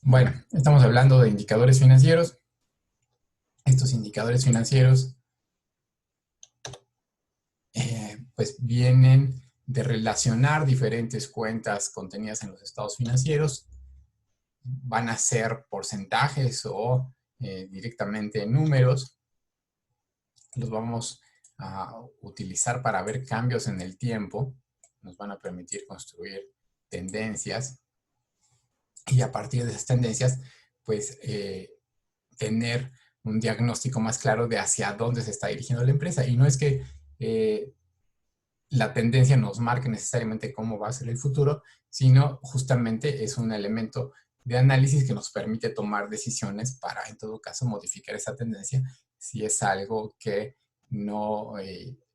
Bueno, estamos hablando de indicadores financieros. Estos indicadores financieros pues vienen de relacionar diferentes cuentas contenidas en los estados financieros. Van a ser porcentajes o directamente números. Los vamos a utilizar para ver cambios en el tiempo. Nos van a permitir construir tendencias y a partir de esas tendencias pues tener un diagnóstico más claro de hacia dónde se está dirigiendo la empresa. Y no es que la tendencia nos marque necesariamente cómo va a ser el futuro, sino justamente es un elemento de análisis que nos permite tomar decisiones para, en todo caso, modificar esa tendencia si es algo que no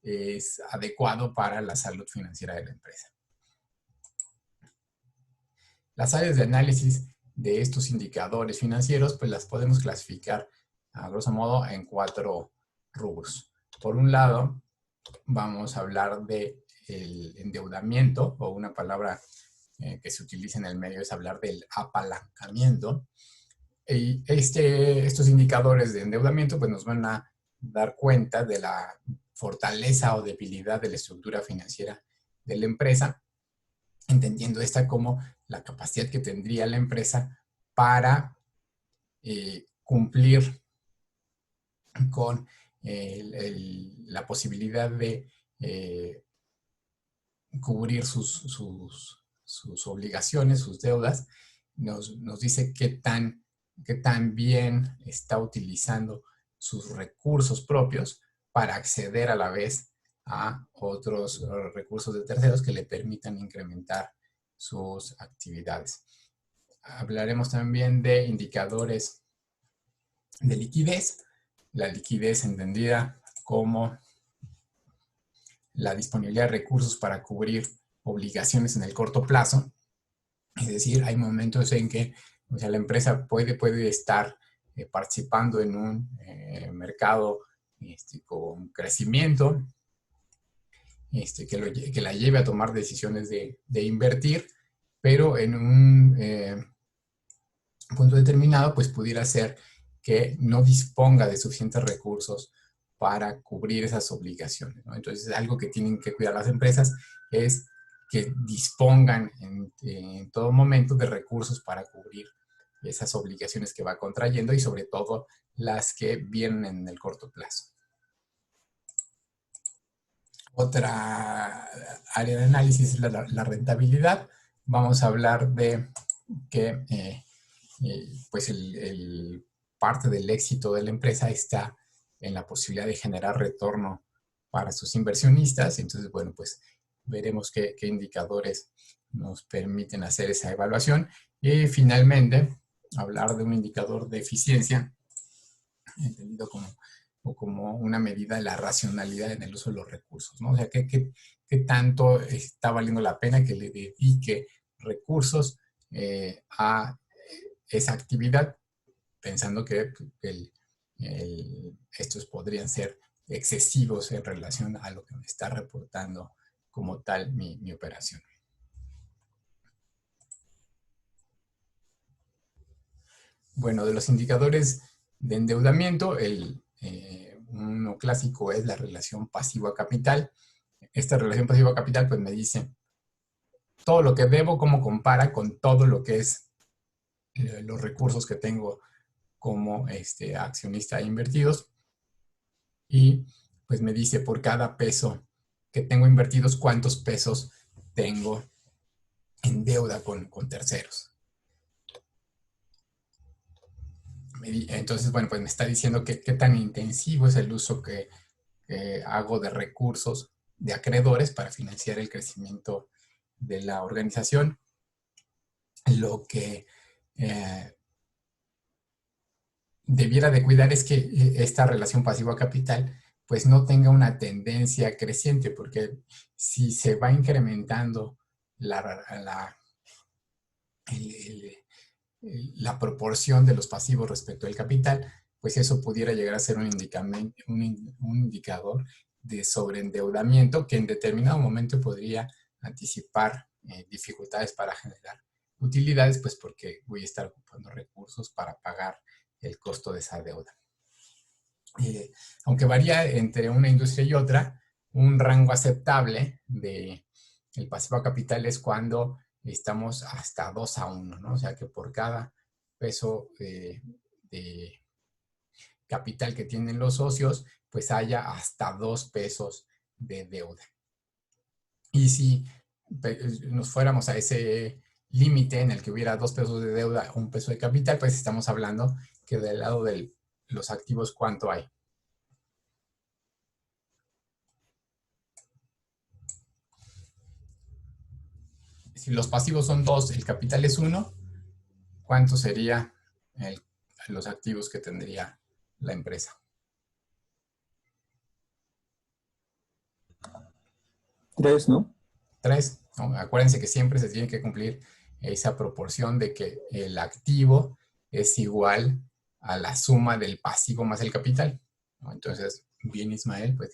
es adecuado para la salud financiera de la empresa. Las áreas de análisis de estos indicadores financieros, pues las podemos clasificar a grosso modo en 4 rubros. Por un lado, vamos a hablar de el endeudamiento, o una palabra que se utiliza en el medio es hablar del apalancamiento. Y estos indicadores de endeudamiento pues nos van a dar cuenta de la fortaleza o debilidad de la estructura financiera de la empresa, entendiendo esta como la capacidad que tendría la empresa para cumplir con la posibilidad de cubrir sus obligaciones, sus deudas. Nos dice qué tan bien está utilizando sus recursos propios para acceder a la vez a otros recursos de terceros que le permitan incrementar sus actividades. Hablaremos también de indicadores de liquidez. La liquidez entendida como la disponibilidad de recursos para cubrir obligaciones en el corto plazo. Es decir, hay momentos en que la empresa puede estar participando en un mercado con crecimiento, que la lleve a tomar decisiones de invertir, pero en un punto determinado, pues pudiera ser que no disponga de suficientes recursos para cubrir esas obligaciones, ¿no? Entonces, algo que tienen que cuidar las empresas es que dispongan en todo momento de recursos para cubrir esas obligaciones que va contrayendo y sobre todo las que vienen en el corto plazo. Otra área de análisis es la rentabilidad. Vamos a hablar de que pues parte del éxito de la empresa está en la posibilidad de generar retorno para sus inversionistas. Entonces, bueno, pues veremos qué indicadores nos permiten hacer esa evaluación. Y finalmente, hablar de un indicador de eficiencia, entendido como una medida de la racionalidad en el uso de los recursos, ¿no? O sea, ¿qué tanto está valiendo la pena que le dedique recursos a esa actividad, pensando que estos podrían ser excesivos en relación a lo que me está reportando como tal mi operación? Bueno, de los indicadores de endeudamiento, uno clásico es la relación pasivo a capital. Esta relación pasivo a capital pues me dice todo lo que debo, cómo compara con todo lo que es los recursos que tengo como accionista invertidos, y pues me dice por cada peso que tengo invertidos cuántos pesos tengo en deuda con terceros. Entonces, bueno, pues me está diciendo qué tan intensivo es el uso que hago de recursos de acreedores para financiar el crecimiento de la organización. Lo que debiera de cuidar es que esta relación pasivo a capital pues no tenga una tendencia creciente, porque si se va incrementando la proporción de los pasivos respecto al capital, pues eso pudiera llegar a ser un indicador de sobreendeudamiento que en determinado momento podría anticipar dificultades para generar utilidades, pues porque voy a estar ocupando recursos para pagar el costo de esa deuda. Aunque varía entre una industria y otra, un rango aceptable de el pasivo a capital es cuando estamos hasta 2-1, ¿no? O sea que por cada peso de capital que tienen los socios, pues haya hasta 2 pesos de deuda. Y si nos fuéramos a ese límite en el que hubiera 2 pesos de deuda, 1 peso de capital, pues estamos hablando que del lado de los activos, ¿cuánto hay? Si los pasivos son 2, el capital es 1, ¿cuánto sería los activos que tendría la empresa? 3, ¿no? 3. ¿No? Acuérdense que siempre se tiene que cumplir esa proporción de que el activo es igual a la suma del pasivo más el capital, ¿no? Entonces, bien Ismael, pues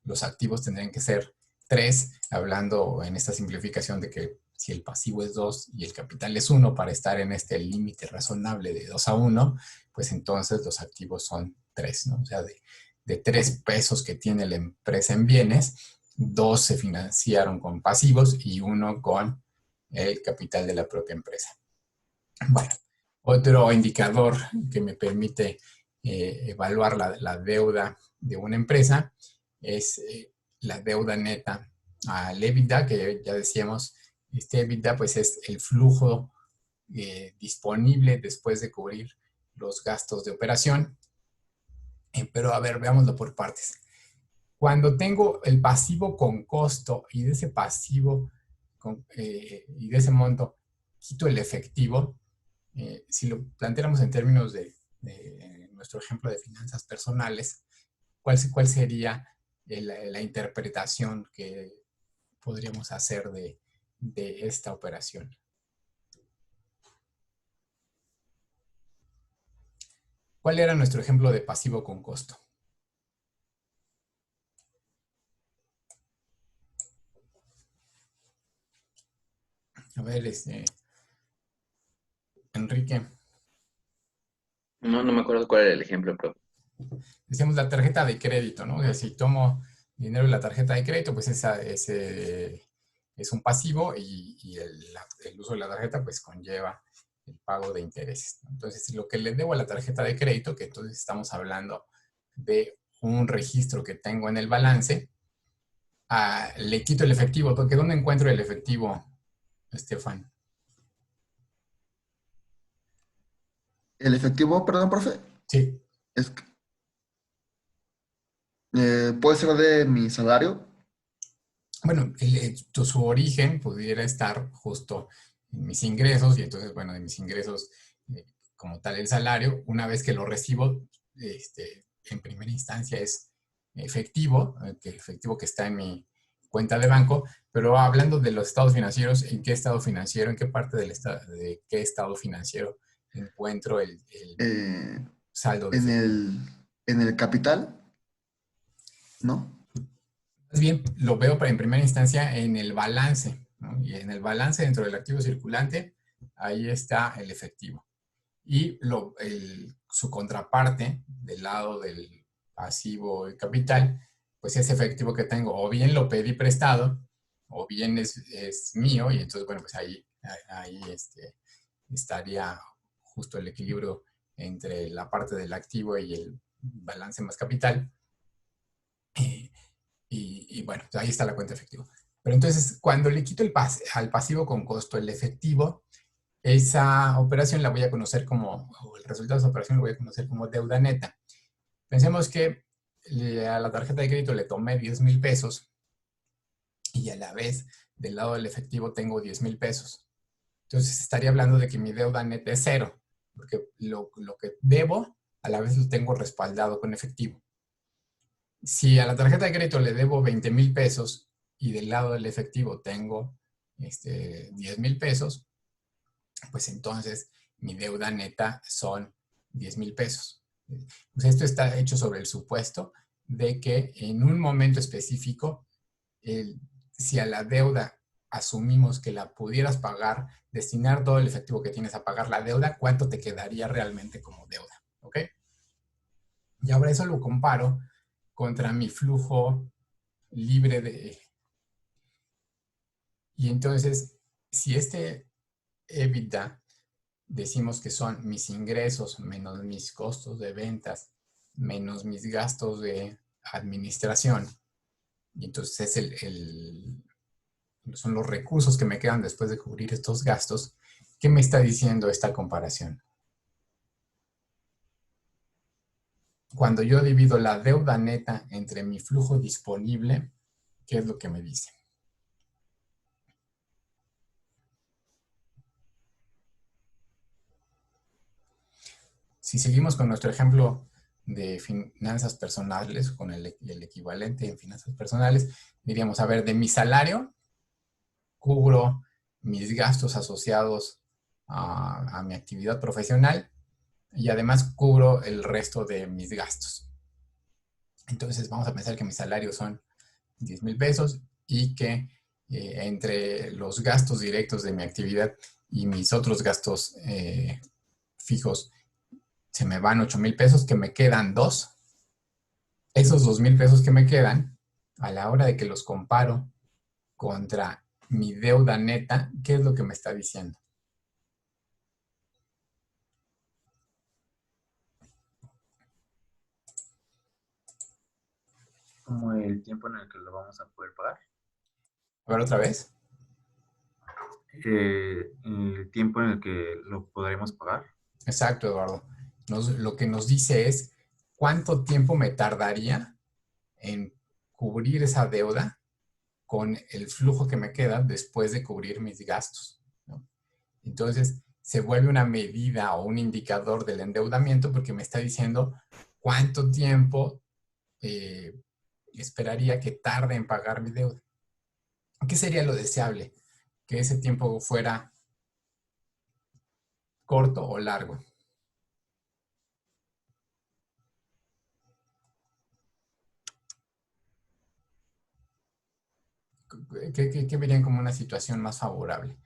los activos tendrían que ser 3, hablando en esta simplificación de que si el pasivo es 2 y el capital es 1 para estar en este límite razonable de 2-1, pues entonces los activos son 3, ¿no? O sea, de 3 pesos que tiene la empresa en bienes, 2 se financiaron con pasivos y 1 con el capital de la propia empresa. Bueno, otro indicador que me permite evaluar la deuda de una empresa es la deuda neta al EBITDA, que ya decíamos, este EBITDA pues es el flujo disponible después de cubrir los gastos de operación. Pero a ver, veámoslo por partes. Cuando tengo el pasivo con costo y de ese pasivo y de ese monto quito el efectivo, si lo planteáramos en términos de nuestro ejemplo de finanzas personales, ¿cuál sería la interpretación que podríamos hacer de esta operación? ¿Cuál era nuestro ejemplo de pasivo con costo? A ver, Enrique. No, no me acuerdo cuál era el ejemplo, pero Decíamos la tarjeta de crédito, ¿no? O sea, si tomo dinero de la tarjeta de crédito, pues es un pasivo y el uso de la tarjeta pues conlleva el pago de intereses, ¿no? Entonces, lo que le debo a la tarjeta de crédito, que entonces estamos hablando de un registro que tengo en el balance, le quito el efectivo, porque ¿dónde encuentro el efectivo, Estefan? El efectivo, perdón, profe, Sí. es, puede ser de mi salario. Bueno, su origen pudiera estar justo en mis ingresos y entonces, bueno, de mis ingresos como tal el salario, una vez que lo recibo, en primera instancia es efectivo que está en mi cuenta de banco, pero hablando de los estados financieros, ¿en qué estado financiero, en qué parte de qué estado financiero encuentro el eh, saldo de en efectivo? en el capital, ¿no? Más bien lo veo en primera instancia en el balance, ¿no? Y en el balance dentro del activo circulante, ahí está el efectivo. Y su contraparte del lado del pasivo y capital, pues ese efectivo que tengo, o bien lo pedí prestado, o bien es mío, y entonces, bueno, pues ahí estaría justo el equilibrio entre la parte del activo y el balance más capital. Y bueno, ahí está la cuenta efectiva. Pero entonces, cuando le quito al pasivo con costo el efectivo, esa operación la voy a conocer como, o el resultado de esa operación lo voy a conocer como deuda neta. Pensemos que a la tarjeta de crédito le tomé 10,000 pesos y a la vez del lado del efectivo tengo 10,000 pesos. Entonces estaría hablando de que mi deuda neta es 0, porque lo que debo a la vez lo tengo respaldado con efectivo. Si a la tarjeta de crédito le debo 20,000 pesos y del lado del efectivo tengo 10,000 pesos, pues entonces mi deuda neta son 10,000 pesos. Pues esto está hecho sobre el supuesto de que en un momento específico, si a la deuda asumimos que la pudieras pagar, destinar todo el efectivo que tienes a pagar la deuda, ¿cuánto te quedaría realmente como deuda? ¿Ok? Y ahora eso lo comparo contra mi flujo libre de... Y entonces, si este EBITDA decimos que son mis ingresos menos mis costos de ventas, menos mis gastos de administración, y entonces es son los recursos que me quedan después de cubrir estos gastos, ¿qué me está diciendo esta comparación? Cuando yo divido la deuda neta entre mi flujo disponible, ¿qué es lo que me dice? Si seguimos con nuestro ejemplo de finanzas personales, con el equivalente en finanzas personales, diríamos, a ver, de mi salario, cubro mis gastos asociados a mi actividad profesional y además cubro el resto de mis gastos. Entonces vamos a pensar que mi salario son 10,000 pesos y que entre los gastos directos de mi actividad y mis otros gastos fijos se me van 8,000 pesos, que me quedan 2. Esos 2,000 pesos que me quedan, a la hora de que los comparo contra mi deuda neta, ¿qué es lo que me está diciendo? Como el tiempo en el que lo vamos a poder pagar. A ver otra vez. El tiempo en el que lo podremos pagar. Exacto, Eduardo. Lo que nos dice es cuánto tiempo me tardaría en cubrir esa deuda con el flujo que me queda después de cubrir mis gastos, ¿no? Entonces, se vuelve una medida o un indicador del endeudamiento porque me está diciendo cuánto tiempo esperaría que tarde en pagar mi deuda. ¿Qué sería lo deseable? Que ese tiempo fuera corto o largo. ¿Qué verían como una situación más favorable?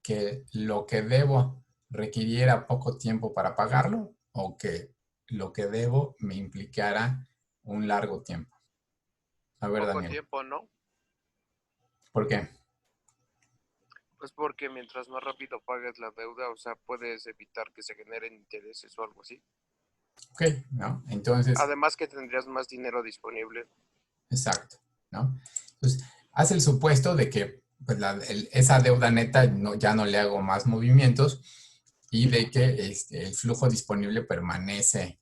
¿Que lo que debo requiriera poco tiempo para pagarlo o que lo que debo me implicara un largo tiempo? A ver, Poco Daniel, tiempo, ¿no? ¿por qué? Pues porque mientras más rápido pagues la deuda, o sea, puedes evitar que se generen intereses o algo así. Ok, ¿no? Entonces, Además que tendrías más dinero disponible. exacto, ¿no? Entonces, hace el supuesto de que pues, esa deuda neta ya no le hago más movimientos y de que el flujo disponible permanece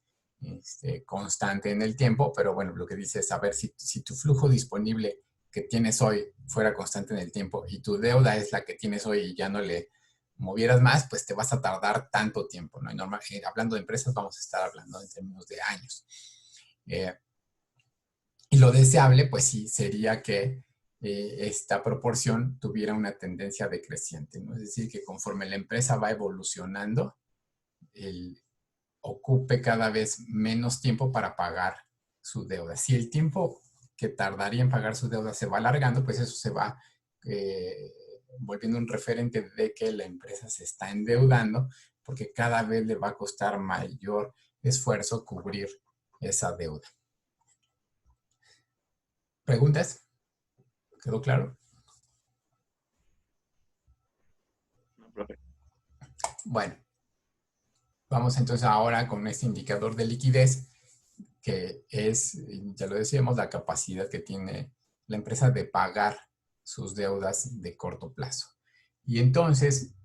constante en el tiempo, pero bueno, lo que dice es, a ver, si tu flujo disponible que tienes hoy fuera constante en el tiempo y tu deuda es la que tienes hoy y ya no le movieras más, pues te vas a tardar tanto tiempo, ¿no? Y hablando de empresas, vamos a estar hablando en términos de años. Y lo deseable, pues sí, sería que esta proporción tuviera una tendencia decreciente, ¿no? Es decir, que conforme la empresa va evolucionando, ocupe cada vez menos tiempo para pagar su deuda. Si el tiempo que tardaría en pagar su deuda se va alargando, pues eso se va volviendo un referente de que la empresa se está endeudando, porque cada vez le va a costar mayor esfuerzo cubrir esa deuda. ¿Preguntas? ¿Quedó claro? No, profe. Bueno, vamos entonces ahora con este indicador de liquidez, que es, ya lo decíamos, la capacidad que tiene la empresa de pagar sus deudas de corto plazo. Y entonces,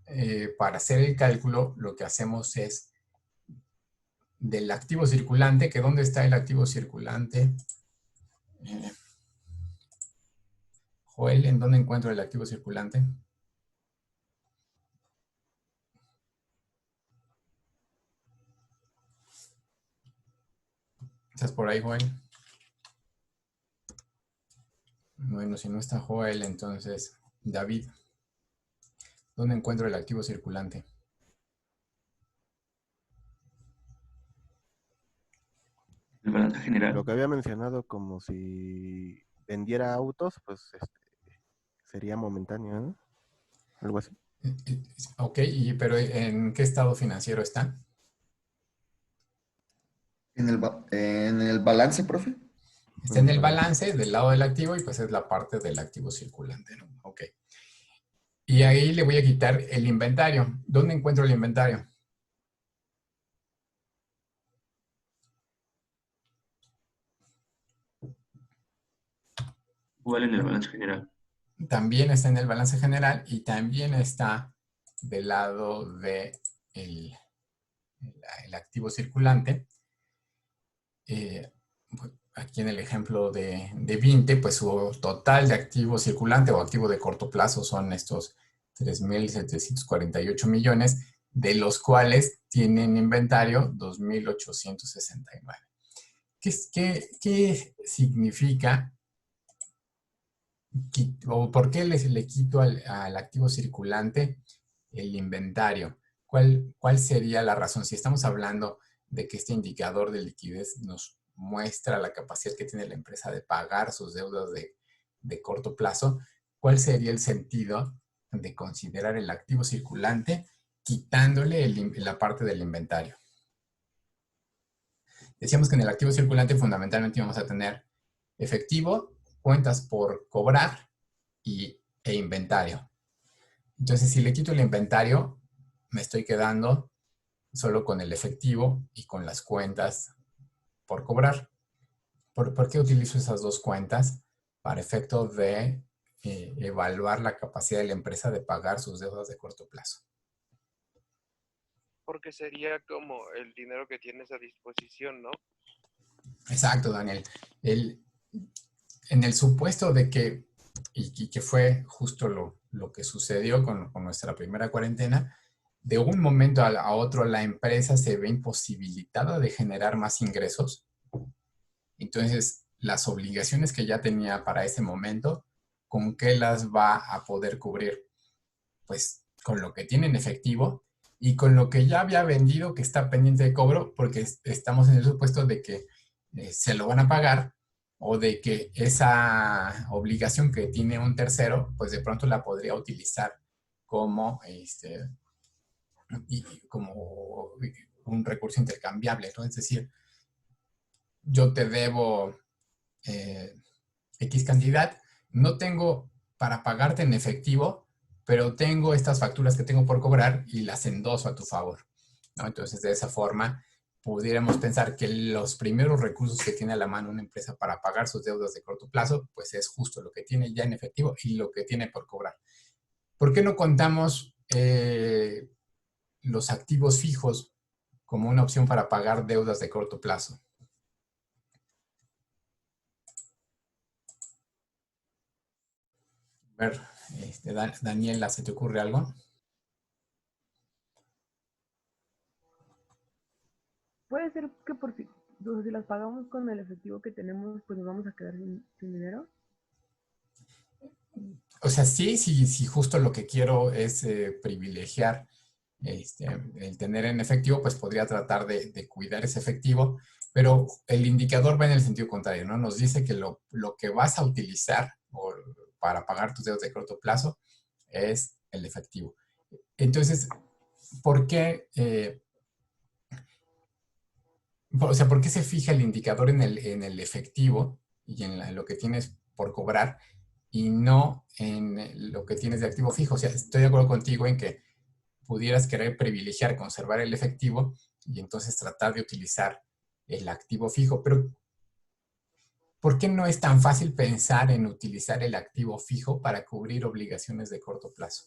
para hacer el cálculo, lo que hacemos es del activo circulante, que ¿dónde está el activo circulante? Joel, ¿en dónde encuentro el activo circulante? ¿Estás por ahí, Joel? Bueno, si no está Joel, entonces David, ¿dónde encuentro el activo circulante? El balance Lo general. que había mencionado como si vendiera autos, pues sería momentáneo, ¿no? Algo así. Ok, pero ¿en qué estado financiero está? En el balance, profe. Está en el balance del lado del activo y pues es la parte del activo circulante, ¿no? Ok. Y ahí le voy a quitar el inventario. ¿Dónde encuentro el inventario? Igual en el balance general. También está en el balance general y también está del lado de el activo circulante. Aquí en el ejemplo de Vinte, pues su total de activo circulante o activo de corto plazo son estos 3.748 millones, de los cuales tienen inventario 2.869. ¿Qué significa o por qué le quito al activo circulante el inventario? ¿Cuál sería la razón? Si estamos hablando de que este indicador de liquidez nos muestra la capacidad que tiene la empresa de pagar sus deudas de corto plazo, ¿cuál sería el sentido de considerar el activo circulante quitándole la parte del inventario? Decíamos que en el activo circulante fundamentalmente vamos a tener efectivo, cuentas por cobrar e inventario. Entonces, si le quito el inventario, me estoy quedando solo con el efectivo y con las cuentas por cobrar. ¿Por qué utilizo esas dos cuentas? Para efecto de evaluar la capacidad de la empresa de pagar sus deudas de corto plazo. Porque sería como el dinero que tienes a disposición, ¿no? Exacto, Daniel. En el supuesto de que, y que fue justo lo que sucedió con nuestra primera cuarentena, de un momento a otro la empresa se ve imposibilitada de generar más ingresos. Entonces, las obligaciones que ya tenía para ese momento, ¿con qué las va a poder cubrir? Pues con lo que tiene en efectivo y con lo que ya había vendido que está pendiente de cobro, porque estamos en el supuesto de que se lo van a pagar o de que esa obligación que tiene un tercero, pues de pronto la podría utilizar como, como un recurso intercambiable, ¿no? Es decir, yo te debo X cantidad, no tengo para pagarte en efectivo, pero tengo estas facturas que tengo por cobrar y las endoso a tu favor, ¿no? Entonces, de esa forma, pudiéramos pensar que los primeros recursos que tiene a la mano una empresa para pagar sus deudas de corto plazo, pues es justo lo que tiene ya en efectivo y lo que tiene por cobrar. ¿Por qué no contamos los activos fijos como una opción para pagar deudas de corto plazo? A ver, Daniela, ¿se te ocurre algo? Puede ser que o sea, si las pagamos con el efectivo que tenemos, pues nos vamos a quedar sin dinero. O sea, sí, justo lo que quiero es privilegiar el tener en efectivo, pues podría tratar de cuidar ese efectivo, pero el indicador va en el sentido contrario, ¿no? Nos dice que lo que vas a utilizar para pagar tus deudas de corto plazo es el efectivo. Entonces, ¿por qué? O sea, ¿por qué se fija el indicador en el efectivo y en lo que tienes por cobrar y no en lo que tienes de activo fijo? O sea, estoy de acuerdo contigo en que pudieras querer privilegiar, conservar el efectivo y entonces tratar de utilizar el activo fijo, pero ¿por qué no es tan fácil pensar en utilizar el activo fijo para cubrir obligaciones de corto plazo?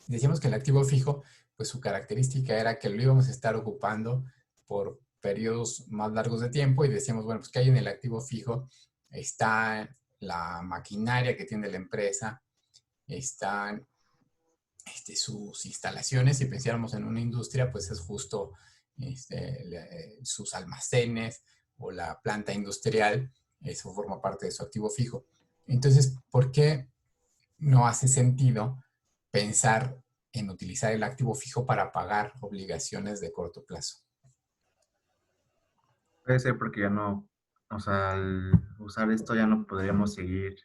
Decíamos que el activo fijo, pues su característica era que lo íbamos a estar ocupando por periodos más largos de tiempo y decíamos, bueno, pues que hay en el activo fijo, está la maquinaria que tiene la empresa, están sus instalaciones. Si pensáramos en una industria, pues es justo sus almacenes o la planta industrial, eso forma parte de su activo fijo. Entonces, ¿por qué no hace sentido pensar en utilizar el activo fijo para pagar obligaciones de corto plazo? Puede ser porque ya no, o sea, al usar esto ya no podríamos seguir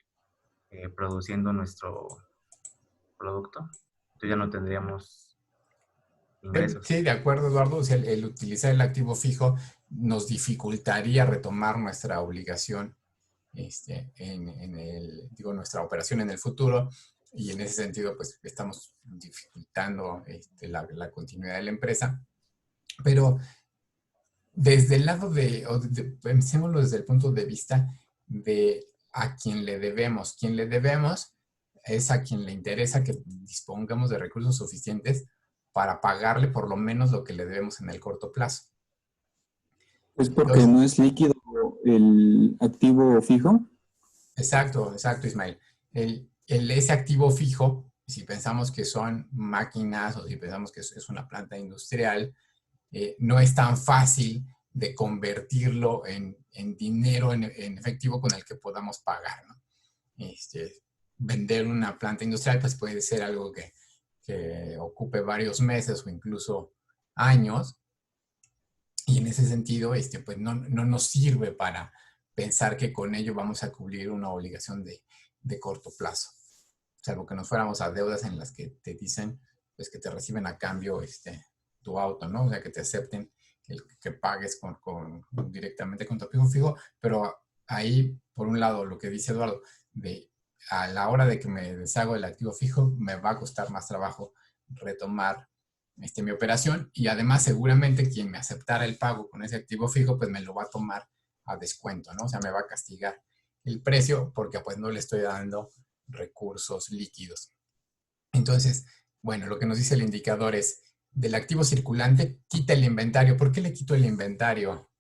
produciendo nuestro producto. Entonces ya no tendríamos ingresos. Sí, de acuerdo, Eduardo. O sea, el utilizar el activo fijo nos dificultaría retomar nuestra obligación, nuestra operación en el futuro. Y en ese sentido, pues estamos dificultando la continuidad de la empresa. Pero desde el lado pensémoslo desde el punto de vista de a quien le debemos. Quien le debemos es a quien le interesa que dispongamos de recursos suficientes para pagarle por lo menos lo que le debemos en el corto plazo. Pues porque no es líquido el activo fijo. Exacto, Ismael. Ese activo fijo, si pensamos que son máquinas o si pensamos que es una planta industrial, no es tan fácil de convertirlo en dinero, en efectivo con el que podamos pagar, ¿no? Vender una planta industrial pues puede ser algo que ocupe varios meses o incluso años, y en ese sentido pues no nos sirve para pensar que con ello vamos a cubrir una obligación de corto plazo, salvo que nos fuéramos a deudas en las que te dicen pues que te reciben a cambio tu auto, ¿no? O sea, que te acepten que pagues directamente con tu activo fijo, pero ahí, por un lado, lo que dice Eduardo, a la hora de que me deshago del activo fijo, me va a costar más trabajo retomar mi operación, y además seguramente quien me aceptara el pago con ese activo fijo, pues me lo va a tomar a descuento, ¿no? O sea, me va a castigar el precio porque pues no le estoy dando recursos líquidos. Entonces, bueno, lo que nos dice el indicador es, del activo circulante, quita el inventario. ¿Por qué le quito el inventario?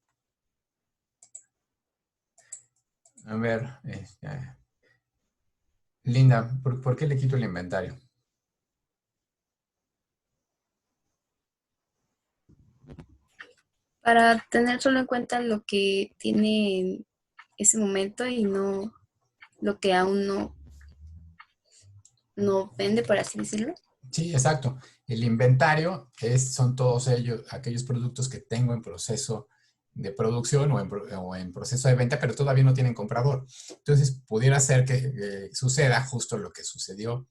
A ver, Linda, ¿por qué le quito el inventario? Para tener solo en cuenta lo que tiene en ese momento y no lo que aún no vende, por así decirlo. Sí, exacto. El inventario son todos aquellos productos que tengo en proceso de producción o en proceso de venta, pero todavía no tienen comprador. Entonces, pudiera ser que suceda justo lo que sucedió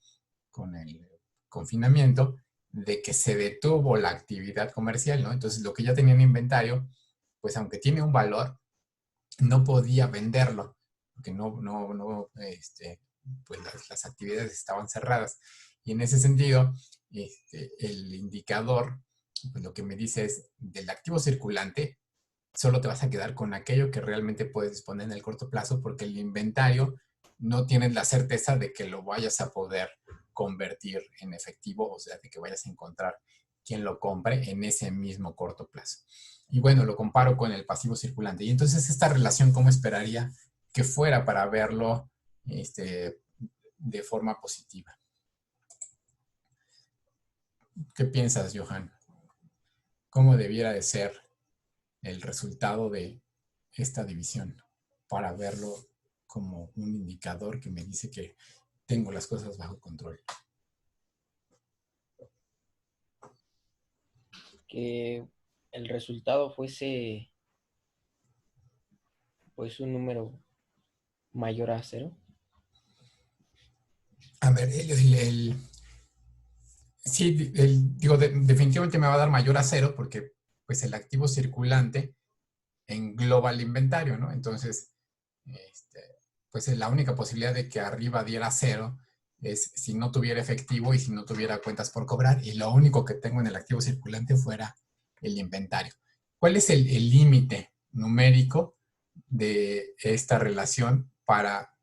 con el confinamiento, de que se detuvo la actividad comercial, ¿no? Entonces, lo que ya tenía en inventario, pues aunque tiene un valor, no podía venderlo, porque pues las actividades estaban cerradas. Y en ese sentido, el indicador, pues lo que me dice es, del activo circulante, solo te vas a quedar con aquello que realmente puedes disponer en el corto plazo, porque el inventario no tienes la certeza de que lo vayas a poder convertir en efectivo, o sea, de que vayas a encontrar quien lo compre en ese mismo corto plazo. Y bueno, lo comparo con el pasivo circulante. Y entonces esta relación, ¿cómo esperaría que fuera para verlo de forma positiva? ¿Qué piensas, Johan? ¿Cómo debiera de ser el resultado de esta división para verlo como un indicador que me dice que tengo las cosas bajo control? Que el resultado fuese pues un número mayor a 0. A ver, sí, definitivamente me va a dar mayor a 0 porque pues el activo circulante engloba el inventario, ¿no? Entonces, pues la única posibilidad de que arriba diera 0 es si no tuviera efectivo y si no tuviera cuentas por cobrar, y lo único que tengo en el activo circulante fuera el inventario. ¿Cuál es el límite numérico de esta relación para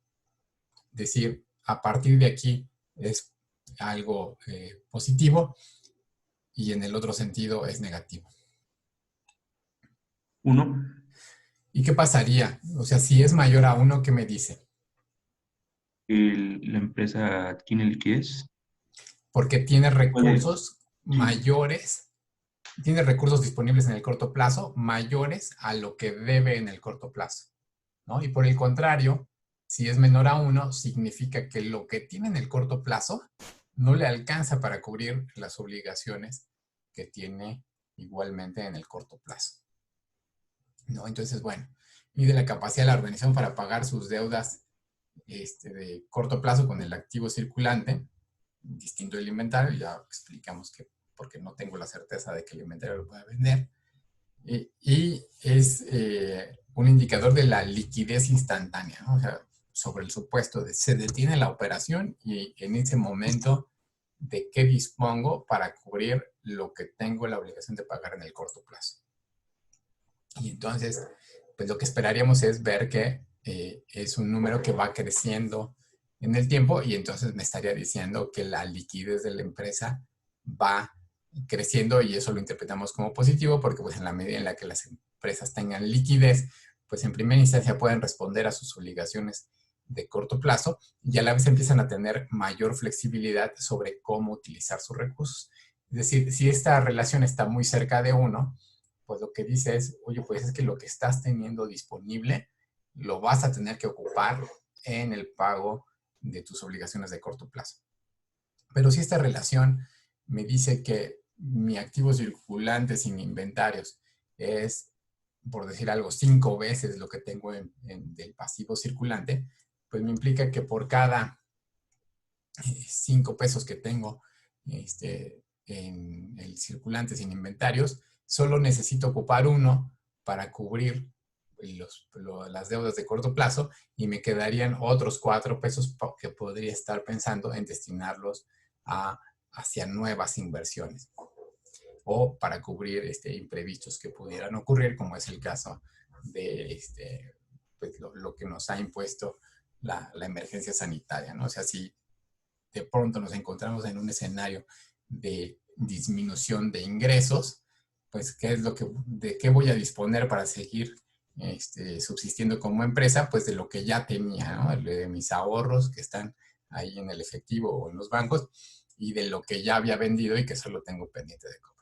decir, a partir de aquí es algo positivo y en el otro sentido es negativo? 1. ¿Y qué pasaría? O sea, si es mayor a 1, ¿qué me dice? La empresa tiene liquidez. Porque tiene recursos mayores, tiene recursos disponibles en el corto plazo mayores a lo que debe en el corto plazo, ¿no? Y por el contrario, si es menor a 1, significa que lo que tiene en el corto plazo no le alcanza para cubrir las obligaciones que tiene igualmente en el corto plazo, ¿no? Entonces, bueno, mide la capacidad de la organización para pagar sus deudas de corto plazo con el activo circulante, distinto del inventario. Ya explicamos que porque no tengo la certeza de que el inventario lo pueda vender. Y es un indicador de la liquidez instantánea, ¿no? O sea, sobre el supuesto de se detiene la operación y en ese momento de qué dispongo para cubrir lo que tengo la obligación de pagar en el corto plazo. Y entonces, pues lo que esperaríamos es ver que es un número que va creciendo en el tiempo y entonces me estaría diciendo que la liquidez de la empresa va creciendo y eso lo interpretamos como positivo porque pues en la medida en la que las empresas tengan liquidez, pues en primera instancia pueden responder a sus obligaciones de corto plazo y a la vez empiezan a tener mayor flexibilidad sobre cómo utilizar sus recursos. Es decir, si esta relación está muy cerca de 1, pues lo que dice es, oye, pues es que lo que estás teniendo disponible lo vas a tener que ocupar en el pago de tus obligaciones de corto plazo. Pero si esta relación me dice que mi activo circulante sin inventarios es, por decir algo, 5 veces lo que tengo del pasivo circulante, pues me implica que por cada 5 pesos que tengo en el circulante sin inventarios, solo necesito ocupar 1 para cubrir las deudas de corto plazo y me quedarían otros 4 pesos que podría estar pensando en destinarlos hacia nuevas inversiones o para cubrir imprevistos que pudieran ocurrir, como es el caso de pues lo que nos ha impuesto la emergencia sanitaria, ¿no? O sea, si de pronto nos encontramos en un escenario de disminución de ingresos, pues ¿de qué voy a disponer para seguir subsistiendo como empresa? Pues de lo que ya tenía, ¿no? De mis ahorros que están ahí en el efectivo o en los bancos y de lo que ya había vendido y que solo tengo pendiente de cobro.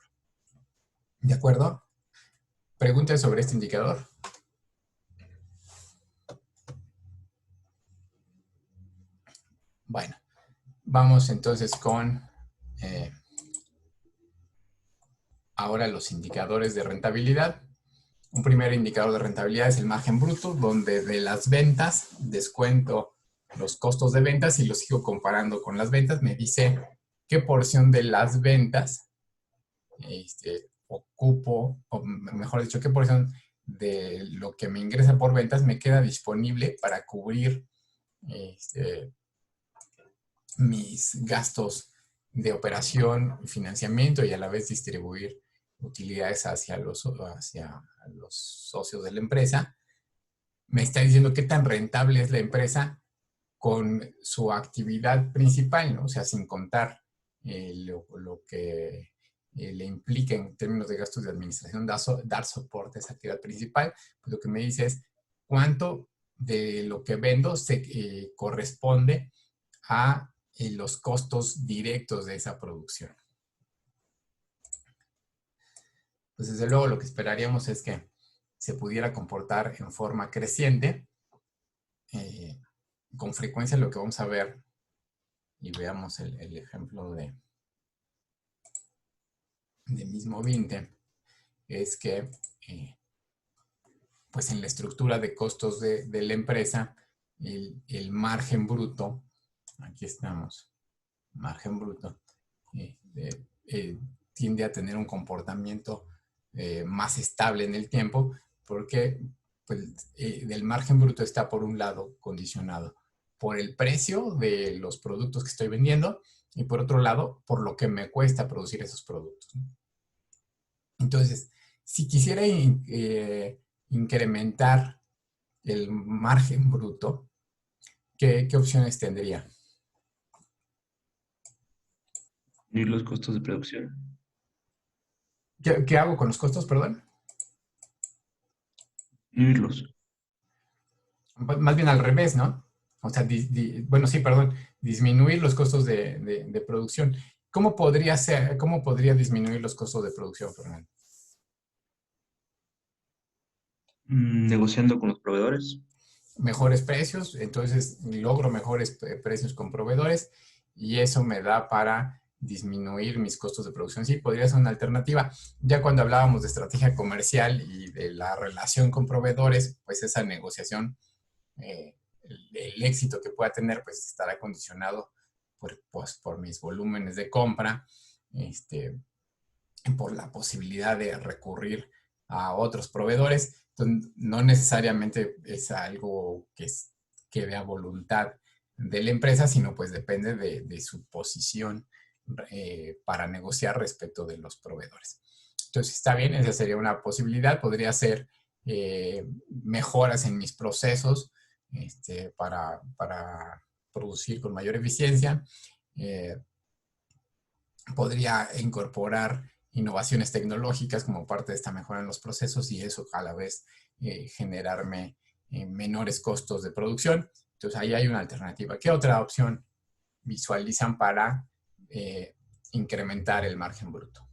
¿De acuerdo? ¿Preguntas sobre este indicador? Bueno, vamos entonces con ahora los indicadores de rentabilidad. Un primer indicador de rentabilidad es el margen bruto, donde de las ventas descuento los costos de ventas y los sigo comparando con las ventas. Me dice qué porción de las ventas ocupo, o mejor dicho, qué porción de lo que me ingresa por ventas me queda disponible para cubrir mis gastos de operación, financiamiento y a la vez distribuir utilidades hacia los socios de la empresa. Me está diciendo qué tan rentable es la empresa con su actividad principal, ¿no? O sea, sin contar lo que le implica en términos de gastos de administración dar soporte a esa actividad principal. Pues lo que me dice es cuánto de lo que vendo se corresponde a los costos directos de esa producción. Pues desde luego lo que esperaríamos es que se pudiera comportar en forma creciente. Con frecuencia lo que vamos a ver, y veamos el ejemplo de mismo 20, es que pues en la estructura de costos de la empresa, el margen bruto, aquí estamos, margen bruto, tiende a tener un comportamiento más estable en el tiempo, porque pues, del margen bruto está por un lado condicionado por el precio de los productos que estoy vendiendo y por otro lado por lo que me cuesta producir esos productos. Entonces, si quisiera incrementar el margen bruto, ¿qué opciones tendría? ¿Y los costos de producción? ¿Qué hago con los costos, perdón? Disminuirlos. Más bien al revés, ¿no? O sea, bueno, sí, perdón, disminuir los costos de producción. ¿Cómo podría disminuir los costos de producción, Fernando? Negociando con los proveedores. Mejores precios, entonces logro mejores precios con proveedores y eso me da para disminuir mis costos de producción. Sí, podría ser una alternativa. Ya cuando hablábamos de estrategia comercial y de la relación con proveedores, pues esa negociación el éxito que pueda tener, pues estará condicionado por mis volúmenes de compra, por la posibilidad de recurrir a otros proveedores. Entonces, no necesariamente es algo que quede a voluntad de la empresa, sino pues depende de su posición para negociar respecto de los proveedores. Entonces, está bien, esa sería una posibilidad. Podría ser mejoras en mis procesos para producir con mayor eficiencia. Podría incorporar innovaciones tecnológicas como parte de esta mejora en los procesos y eso a la vez generarme menores costos de producción. Entonces, ahí hay una alternativa. ¿Qué otra opción visualizan para incrementar el margen bruto?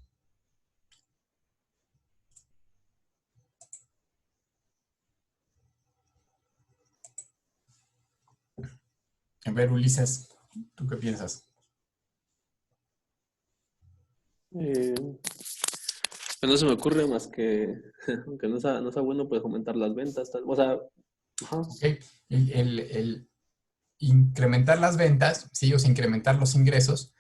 A ver, Ulises, ¿tú qué piensas? Pues no se me ocurre más que, aunque no sea bueno, pues aumentar las ventas. O sea, ajá. Okay. El incrementar las ventas, sí, o sea, incrementar los ingresos.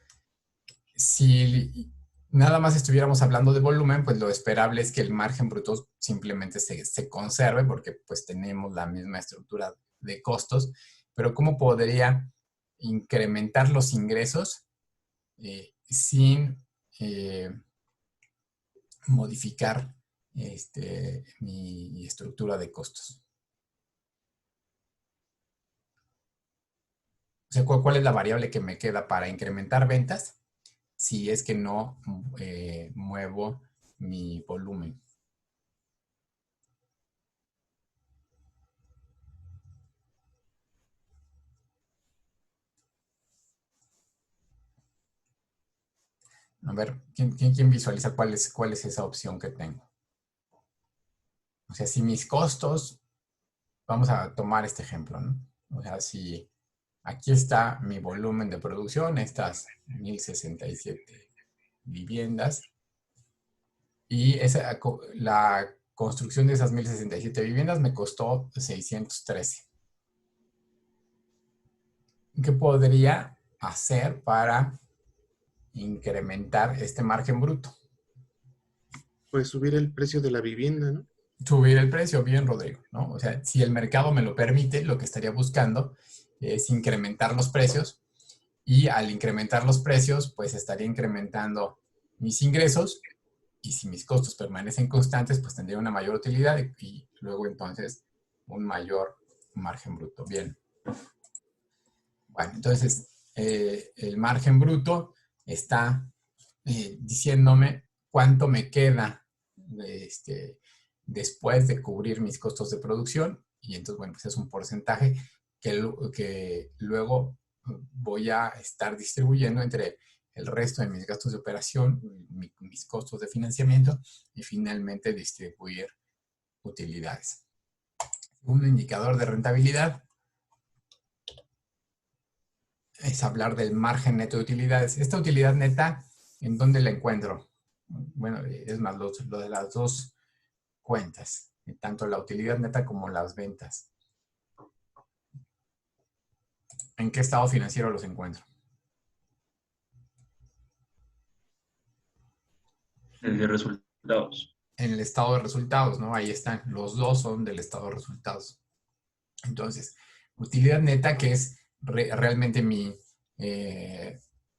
Si nada más estuviéramos hablando de volumen, pues lo esperable es que el margen bruto simplemente se conserve porque pues tenemos la misma estructura de costos. Pero ¿cómo podría incrementar los ingresos sin modificar mi estructura de costos? O sea, ¿cuál es la variable que me queda para incrementar ventas si es que no muevo mi volumen? A ver, ¿quién visualiza cuál es esa opción que tengo? O sea, si mis costos, vamos a tomar este ejemplo, ¿no? O sea, si aquí está mi volumen de producción, estas 1067 viviendas, y la construcción de esas 1067 viviendas me costó 613. ¿Qué podría hacer para incrementar este margen bruto? Pues subir el precio de la vivienda, ¿no? Subir el precio, bien, Rodrigo, ¿no? O sea, si el mercado me lo permite, lo que estaría buscando es incrementar los precios y al incrementar los precios, pues estaría incrementando mis ingresos y si mis costos permanecen constantes, pues tendría una mayor utilidad y luego entonces un mayor margen bruto. Bien. Bueno, entonces el margen bruto está diciéndome cuánto me queda después de cubrir mis costos de producción y entonces, bueno, pues es un porcentaje que luego voy a estar distribuyendo entre el resto de mis gastos de operación, mis costos de financiamiento y finalmente distribuir utilidades. Un indicador de rentabilidad es hablar del margen neto de utilidades. Esta utilidad neta, ¿en dónde la encuentro? Bueno, es más, lo de las dos cuentas, tanto la utilidad neta como las ventas. ¿En qué estado financiero los encuentro? El de resultados. En el estado de resultados, ¿no? Ahí están. Los dos son del estado de resultados. Entonces, utilidad neta, que es realmente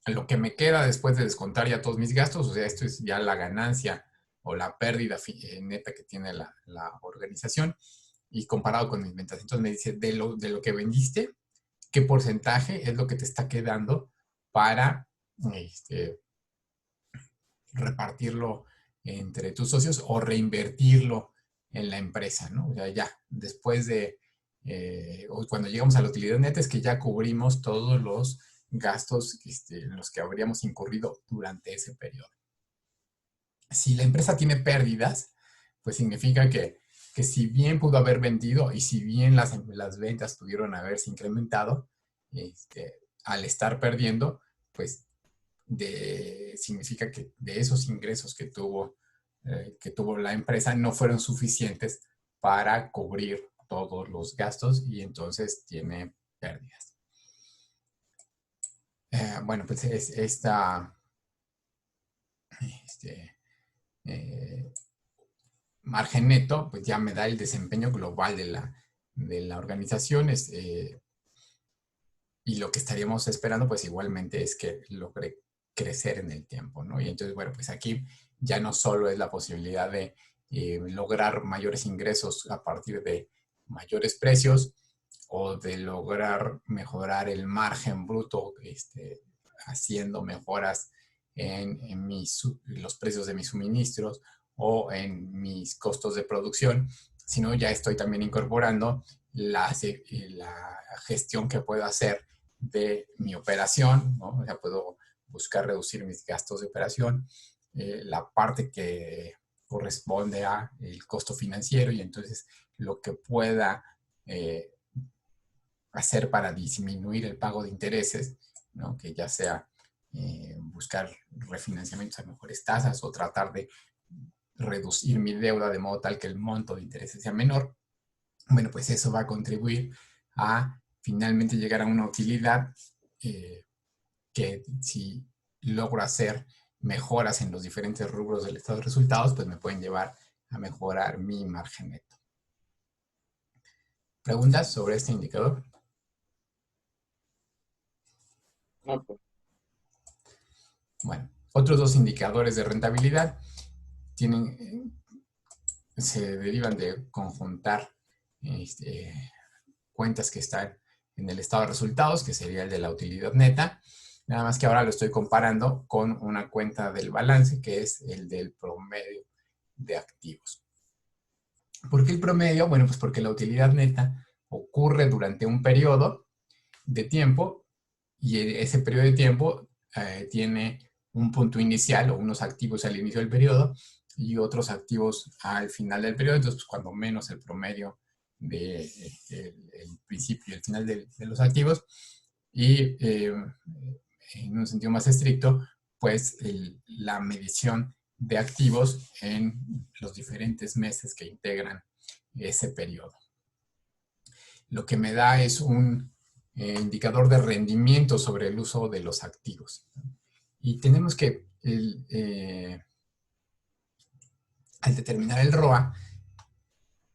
lo que me queda después de descontar ya todos mis gastos, o sea, esto es ya la ganancia o la pérdida neta que tiene la organización y comparado con mis ventas. Entonces me dice, de lo que vendiste, ¿qué porcentaje es lo que te está quedando para repartirlo entre tus socios o reinvertirlo en la empresa, ¿no? O sea, ya, después de, cuando llegamos a la utilidad neta es que ya cubrimos todos los gastos en los que habríamos incurrido durante ese periodo. Si la empresa tiene pérdidas, pues significa que si bien pudo haber vendido y si bien las ventas pudieron haberse incrementado, al estar perdiendo, pues significa que de esos ingresos que tuvo la empresa no fueron suficientes para cubrir todos los gastos y entonces tiene pérdidas. Bueno, pues margen neto, pues ya me da el desempeño global de la organización. Y lo que estaríamos esperando, pues igualmente es que logre crecer en el tiempo, ¿no? Y entonces, bueno, pues aquí ya no solo es la posibilidad de lograr mayores ingresos a partir de mayores precios o de lograr mejorar el margen bruto haciendo mejoras en los precios de mis suministros o en mis costos de producción, sino ya estoy también incorporando la gestión que puedo hacer de mi operación, ¿no? O sea, puedo buscar reducir mis gastos de operación, la parte que corresponde a el costo financiero y entonces lo que pueda hacer para disminuir el pago de intereses, ¿no? Que ya sea buscar refinanciamientos a mejores tasas o tratar de reducir mi deuda de modo tal que el monto de intereses sea menor. Bueno, pues eso va a contribuir a finalmente llegar a una utilidad que si logro hacer mejoras en los diferentes rubros del estado de resultados, pues me pueden llevar a mejorar mi margen neto. ¿Preguntas sobre este indicador? Bueno, otros dos indicadores de rentabilidad se derivan de conjuntar cuentas que están en el estado de resultados, que sería el de la utilidad neta. Nada más que ahora lo estoy comparando con una cuenta del balance, que es el del promedio de activos. ¿Por qué el promedio? Bueno, pues porque la utilidad neta ocurre durante un periodo de tiempo y ese periodo de tiempo tiene un punto inicial o unos activos al inicio del periodo y otros activos al final del periodo. Entonces, pues, cuando menos el promedio del principio y el final de los activos. Y en un sentido más estricto, pues la medición de activos en los diferentes meses que integran ese periodo. Lo que me da es un indicador de rendimiento sobre el uso de los activos. Y tenemos que, al determinar el ROA,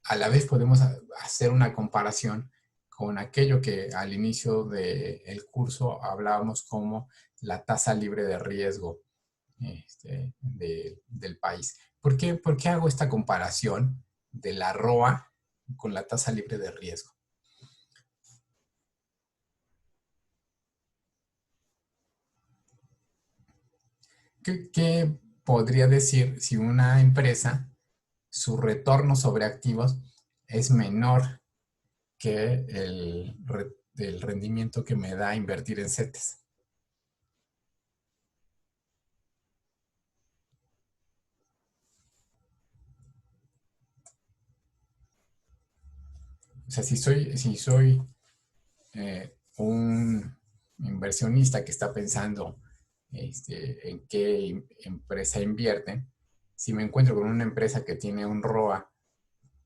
a la vez podemos hacer una comparación con aquello que al inicio del curso hablábamos como la tasa libre de riesgo del país. ¿Por qué hago esta comparación de la ROA con la tasa libre de riesgo? ¿Qué podría decir si una empresa, su retorno sobre activos es menor que el rendimiento que me da invertir en CETES? O sea, si soy un inversionista que está pensando en qué empresa invierte, si me encuentro con una empresa que tiene un ROA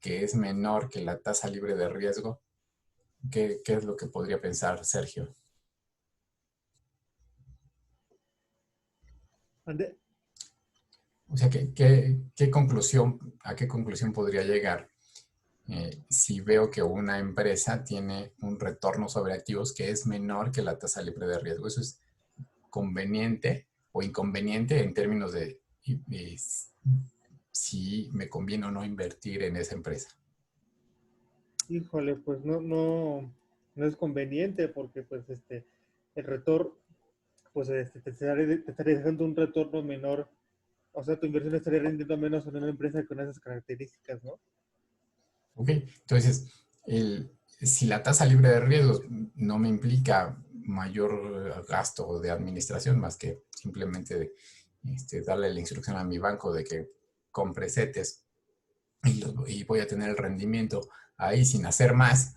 que es menor que la tasa libre de riesgo, ¿qué es lo que podría pensar Sergio? ¿Ande? O sea, ¿a qué conclusión podría llegar si veo que una empresa tiene un retorno sobre activos que es menor que la tasa libre de riesgo? ¿Eso es conveniente o inconveniente en términos de si me conviene o no invertir en esa empresa? Híjole, pues no es conveniente porque pues el retorno, pues te estaría dando un retorno menor, o sea, tu inversión estaría rindiendo menos en una empresa con esas características, ¿no? Ok, entonces, si la tasa libre de riesgos no me implica mayor gasto de administración, más que simplemente darle la instrucción a mi banco de que compre CETES y voy a tener el rendimiento ahí sin hacer más.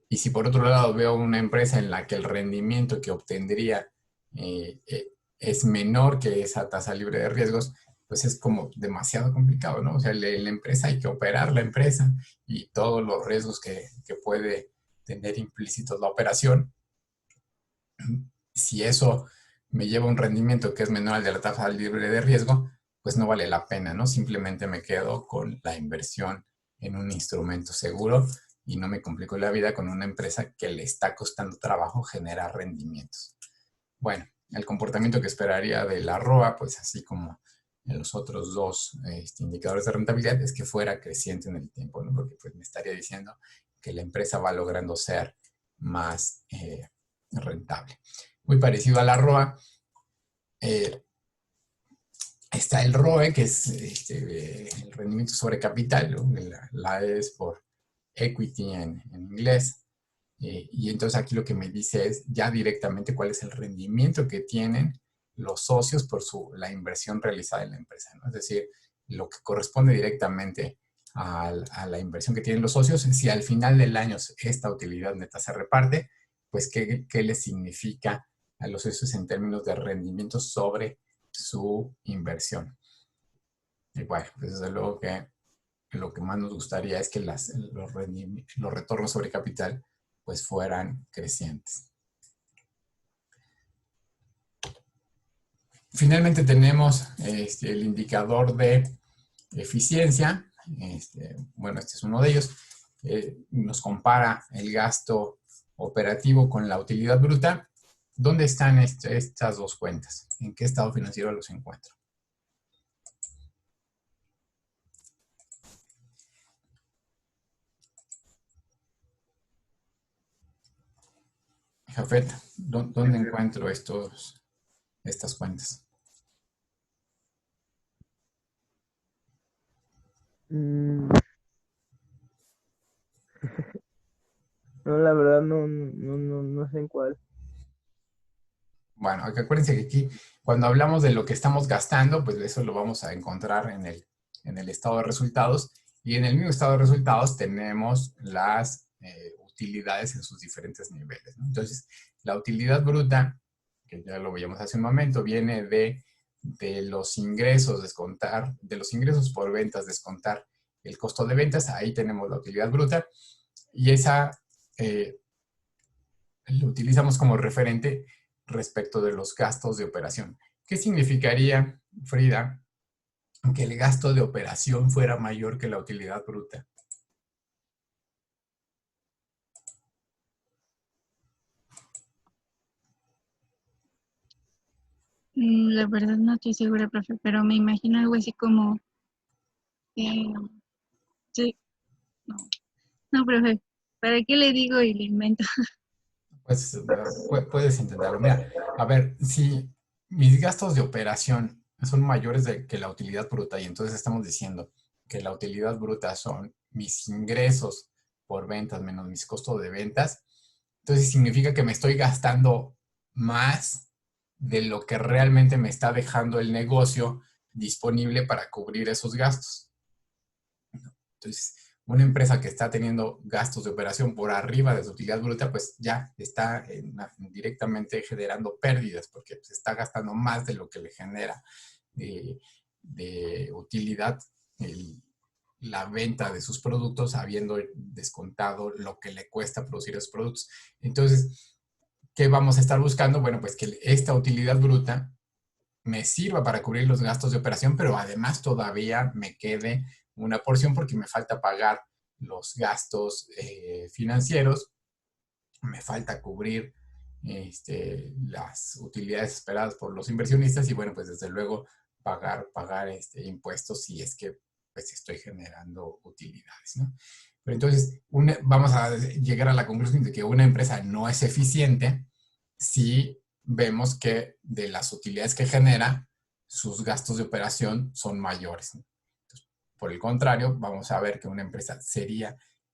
Y si por otro lado veo una empresa en la que el rendimiento que obtendría es menor que esa tasa libre de riesgos, pues es como demasiado complicado, ¿no? O sea, la empresa hay que operar la empresa y todos los riesgos que puede tener implícitos la operación. Si eso me lleva a un rendimiento que es menor al de la tasa libre de riesgo, pues no vale la pena, ¿no? Simplemente me quedo con la inversión en un instrumento seguro y no me complico la vida con una empresa que le está costando trabajo generar rendimientos. Bueno, el comportamiento que esperaría de la ROA, pues así como en los otros dos indicadores de rentabilidad, es que fuera creciente en el tiempo, ¿no? Porque pues me estaría diciendo que la empresa va logrando ser más rentable. Muy parecido a la ROA, está el ROE, que es el rendimiento sobre capital, ¿no? La E es por equity en inglés. Y entonces aquí lo que me dice es ya directamente cuál es el rendimiento que tienen los socios por la inversión realizada en la empresa, ¿no? Es decir, lo que corresponde directamente a la inversión que tienen los socios, si al final del año esta utilidad neta se reparte, pues qué les significa a los socios en términos de rendimiento sobre su inversión. Y bueno, pues desde luego que lo que más nos gustaría es que los retornos sobre capital pues fueran crecientes. Finalmente tenemos el indicador de eficiencia. Bueno, este es uno de ellos. Nos compara el gasto operativo con la utilidad bruta. ¿Dónde están estas dos cuentas? ¿En qué estado financiero los encuentro? Jafet, ¿dónde encuentro estas cuentas? No, la verdad no sé en cuál. Bueno, acuérdense que aquí, cuando hablamos de lo que estamos gastando, pues eso lo vamos a encontrar en el estado de resultados. Y en el mismo estado de resultados tenemos las utilidades en sus diferentes niveles, ¿no? Entonces, la utilidad bruta, que ya lo veíamos hace un momento, viene de los ingresos, de los ingresos por ventas, descontar el costo de ventas. Ahí tenemos la utilidad bruta. Y esa lo utilizamos como referente respecto de los gastos de operación. ¿Qué significaría, Frida, que el gasto de operación fuera mayor que la utilidad bruta? La verdad no estoy segura, profe, pero me imagino algo así como... sí, no, profe, ¿para qué le digo y le invento? Pues puedes intentarlo. Mira, a ver, si mis gastos de operación son mayores que la utilidad bruta, y entonces estamos diciendo que la utilidad bruta son mis ingresos por ventas menos mis costos de ventas, entonces significa que me estoy gastando más de lo que realmente me está dejando el negocio disponible para cubrir esos gastos. Entonces, una empresa que está teniendo gastos de operación por arriba de su utilidad bruta, pues ya está directamente generando pérdidas porque se está gastando más de lo que le genera de utilidad la venta de sus productos, habiendo descontado lo que le cuesta producir esos productos. Entonces, ¿qué vamos a estar buscando? Bueno, pues que esta utilidad bruta me sirva para cubrir los gastos de operación, pero además todavía me quede una porción porque me falta pagar los gastos financieros, me falta cubrir las utilidades esperadas por los inversionistas y bueno, pues desde luego pagar impuestos si es que pues estoy generando utilidades, ¿no? Pero entonces vamos a llegar a la conclusión de que una empresa no es eficiente si vemos que de las utilidades que genera, sus gastos de operación son mayores. Entonces, por el contrario, vamos a ver que una empresa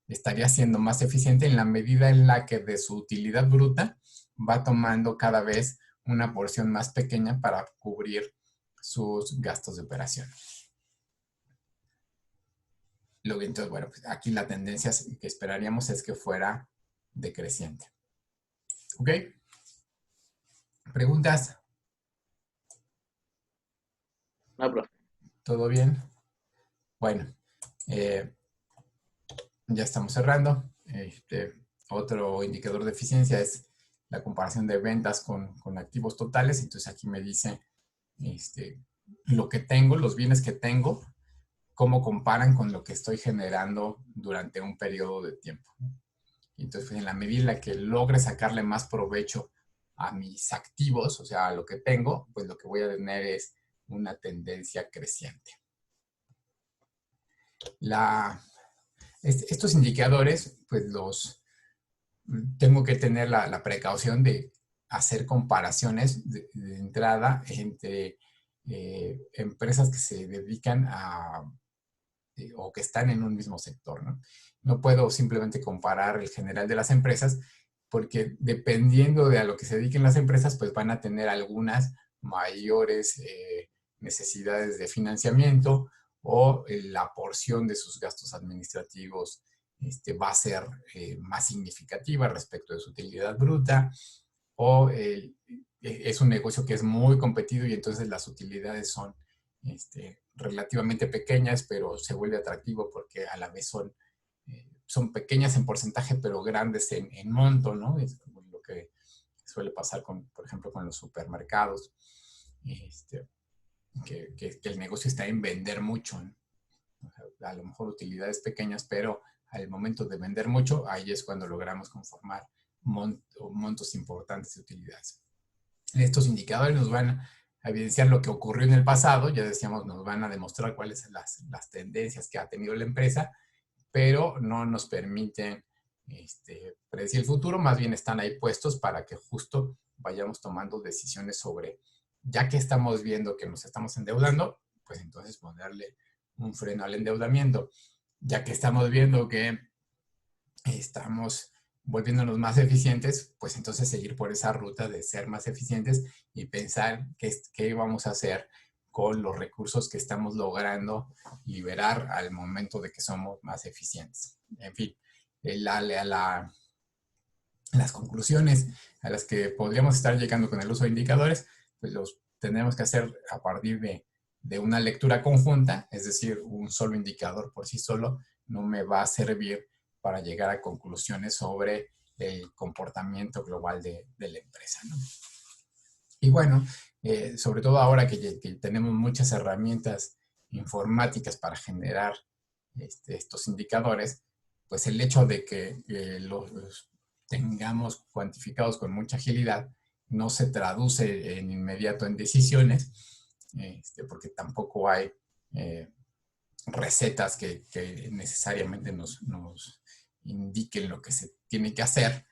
estaría siendo más eficiente en la medida en la que de su utilidad bruta va tomando cada vez una porción más pequeña para cubrir sus gastos de operación. Entonces, bueno, pues aquí la tendencia que esperaríamos es que fuera decreciente. ¿Ok? ¿Preguntas? No, profe. ¿Todo bien? Bueno, ya estamos cerrando. Otro indicador de eficiencia es la comparación de ventas con activos totales. Entonces aquí me dice lo que tengo, los bienes que tengo, cómo comparan con lo que estoy generando durante un periodo de tiempo. Entonces, en la medida en la que logre sacarle más provecho a mis activos, o sea, a lo que tengo, pues lo que voy a tener es una tendencia creciente. Estos indicadores, pues tengo que tener la precaución de hacer comparaciones de entrada entre empresas que se dedican o que están en un mismo sector, ¿no? No puedo simplemente comparar el general de las empresas porque dependiendo de a lo que se dediquen las empresas, pues van a tener algunas mayores necesidades de financiamiento o la porción de sus gastos administrativos va a ser más significativa respecto de su utilidad bruta, o es un negocio que es muy competido y entonces las utilidades son relativamente pequeñas, pero se vuelve atractivo porque a la vez son pequeñas en porcentaje, pero grandes en monto, ¿no? Es como lo que suele pasar, por ejemplo, con los supermercados, que el negocio está en vender mucho, ¿no? O sea, a lo mejor utilidades pequeñas, pero al momento de vender mucho, ahí es cuando logramos conformar montos importantes de utilidades. Estos indicadores nos van a evidenciar lo que ocurrió en el pasado, ya decíamos, nos van a demostrar cuáles son las tendencias que ha tenido la empresa, pero no nos permiten predecir el futuro, más bien están ahí puestos para que justo vayamos tomando decisiones sobre, ya que estamos viendo que nos estamos endeudando, pues entonces ponerle un freno al endeudamiento. Ya que estamos viendo que estamos volviéndonos más eficientes, pues entonces seguir por esa ruta de ser más eficientes y pensar qué vamos a hacer con los recursos que estamos logrando liberar al momento de que somos más eficientes. En fin, las conclusiones a las que podríamos estar llegando con el uso de indicadores, pues los tendremos que hacer a partir de una lectura conjunta, es decir, un solo indicador por sí solo no me va a servir para llegar a conclusiones sobre el comportamiento global de la empresa, ¿no? Y bueno, sobre todo ahora que tenemos muchas herramientas informáticas para generar estos indicadores, pues el hecho de que los tengamos cuantificados con mucha agilidad no se traduce en inmediato en decisiones, porque tampoco hay recetas que necesariamente nos indiquen lo que se tiene que hacer,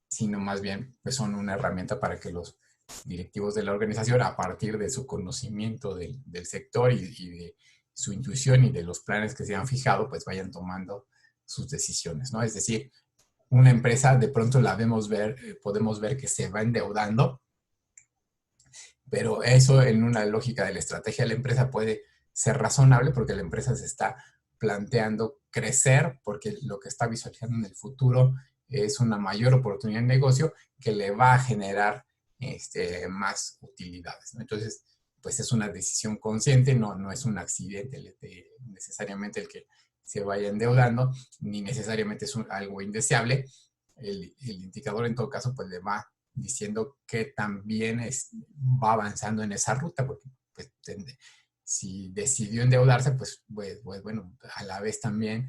sino más bien pues son una herramienta para que los directivos de la organización, a partir de su conocimiento del sector y de su intuición y de los planes que se han fijado, pues vayan tomando sus decisiones, ¿no? Es decir, una empresa de pronto podemos ver que se va endeudando, pero eso en una lógica de la estrategia de la empresa puede ser razonable porque la empresa se está planteando crecer porque lo que está visualizando en el futuro es una mayor oportunidad de negocio que le va a generar más utilidades, ¿no? Entonces, pues es una decisión consciente, no es un accidente necesariamente el que se vaya endeudando, ni necesariamente es algo indeseable. El indicador en todo caso pues le va diciendo que también va avanzando en esa ruta, porque pues, si decidió endeudarse, pues bueno, a la vez también,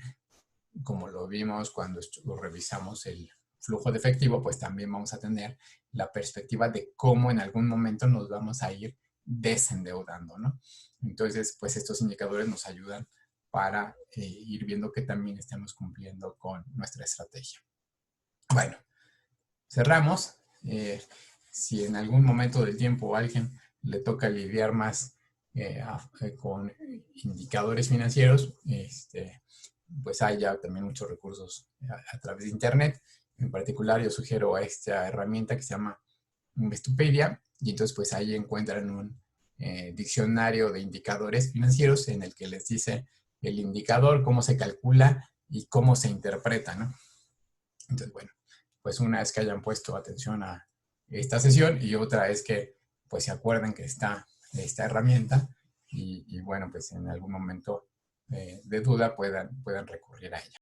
como lo vimos cuando revisamos el flujo de efectivo, pues también vamos a tener la perspectiva de cómo en algún momento nos vamos a ir desendeudando, ¿no? Entonces, pues estos indicadores nos ayudan para ir viendo que también estamos cumpliendo con nuestra estrategia. Bueno, cerramos. Si en algún momento del tiempo a alguien le toca lidiar más con indicadores financieros, pues hay ya también muchos recursos a través de Internet. En particular, yo sugiero esta herramienta que se llama Investopedia, y entonces pues ahí encuentran un diccionario de indicadores financieros en el que les dice el indicador, cómo se calcula y cómo se interpreta, ¿no? Entonces, bueno, pues una es que hayan puesto atención a esta sesión y otra es que pues se acuerden que está esta herramienta y bueno, pues en algún momento de duda puedan recurrir a ella.